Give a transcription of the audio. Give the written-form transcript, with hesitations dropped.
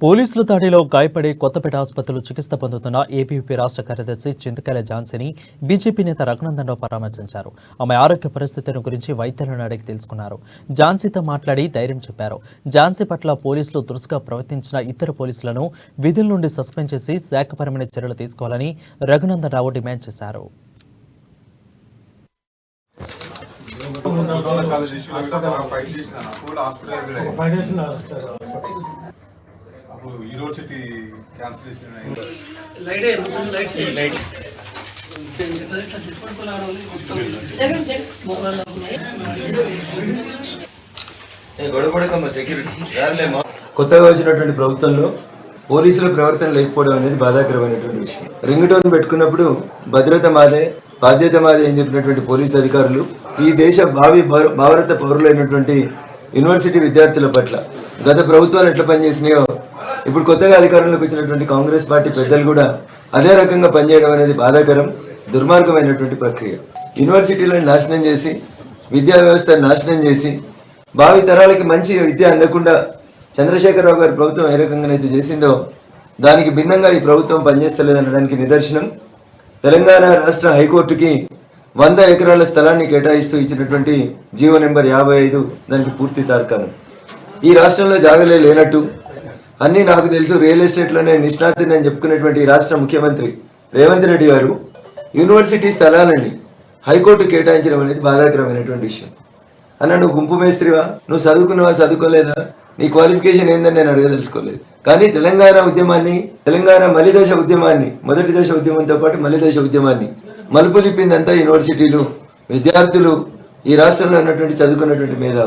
పోలీసుల దాడిలో గాయపడి కొత్తపేట ఆసుపత్రిలో చికిత్స పొందుతున్న ఏబీవీపీ రాష్ట్ర కార్యదర్శి చింతకాయల ఝాన్సీని బీజేపీ నేత రఘునందన్ పరామర్శించారు. ఆమె ఆరోగ్య పరిస్థితిని గురించి వైద్యులను అడిగి తెలుసుకున్నారు. ఝాన్సీతో మాట్లాడి ధైర్యం చెప్పారు. ఝాన్సీ పట్ల పోలీసులు దురుసుగా ప్రవర్తించిన ఇద్దరు పోలీసులను విధుల నుండి సస్పెండ్ చేసి శాఖపరమైన చర్యలు తీసుకోవాలని రఘునందన్ రావు డిమాండ్ చేశారు. యూనివర్సిటీ క్యాన్సిలేషన్ కొత్తగా వచ్చినటువంటి ప్రభుత్వంలో పోలీసుల ప్రవర్తన లేకపోవడం అనేది బాధాకరమైనటువంటి విషయం. రింగ్ టోన్ పెట్టుకున్నప్పుడు భద్రత మాదే, బాధ్యత మాదే అని చెప్పినటువంటి పోలీసు అధికారులు ఈ దేశ భారత పౌరులైనటువంటి యూనివర్సిటీ విద్యార్థుల పట్ల గత ప్రభుత్వాలు ఎట్లా పనిచేసినాయో ఇప్పుడు కొత్తగా అధికారంలోకి వచ్చినటువంటి కాంగ్రెస్ పార్టీ పెద్దలు కూడా అదే రకంగా పనిచేయడం అనేది బాధాకరం, దుర్మార్గమైనటువంటి ప్రక్రియ. యూనివర్సిటీలను నాశనం చేసి, విద్యా వ్యవస్థను నాశనం చేసి, భావి తరాలకి మంచి విద్య అందకుండా చంద్రశేఖరరావు గారి ప్రభుత్వం ఏ రకంగానైతే చేసిందో దానికి భిన్నంగా ఈ ప్రభుత్వం పనిచేస్తలేదనడానికి నిదర్శనం తెలంగాణ రాష్ట్ర హైకోర్టుకి 100 ఎకరాల స్థలాన్ని కేటాయిస్తూ ఇచ్చినటువంటి జీవో నెంబర్ 55 దానికి పూర్తి తార్కాణం. ఈ రాష్ట్రంలో జాగలే లేనట్టు అన్నీ నాకు తెలుసు, రియల్ ఎస్టేట్లోనే నిష్ణాతుని అని చెప్పుకునేటువంటి రాష్ట్ర ముఖ్యమంత్రి రేవంత్ రెడ్డి గారు యూనివర్సిటీ స్థలాలని హైకోర్టు కేటాయించడం అనేది బాధాకరమైనటువంటి విషయం. అన్న, నువ్వు గుంపు మేస్త్రివా, నువ్వు చదువుకున్నావా, చదువుకోలేదా, నీ క్వాలిఫికేషన్ ఏందని నేను అడగదలుచుకోలేదు. కానీ తెలంగాణ ఉద్యమాన్ని, తెలంగాణ మలిదశ ఉద్యమాన్ని, మొదటి దశ ఉద్యమంతో పాటు మలిదశ ఉద్యమాన్ని మలుపు తిప్పిందంతా యూనివర్సిటీలు, విద్యార్థులు, ఈ రాష్ట్రంలో ఉన్నటువంటి చదువుకున్నటువంటి మేధావులు.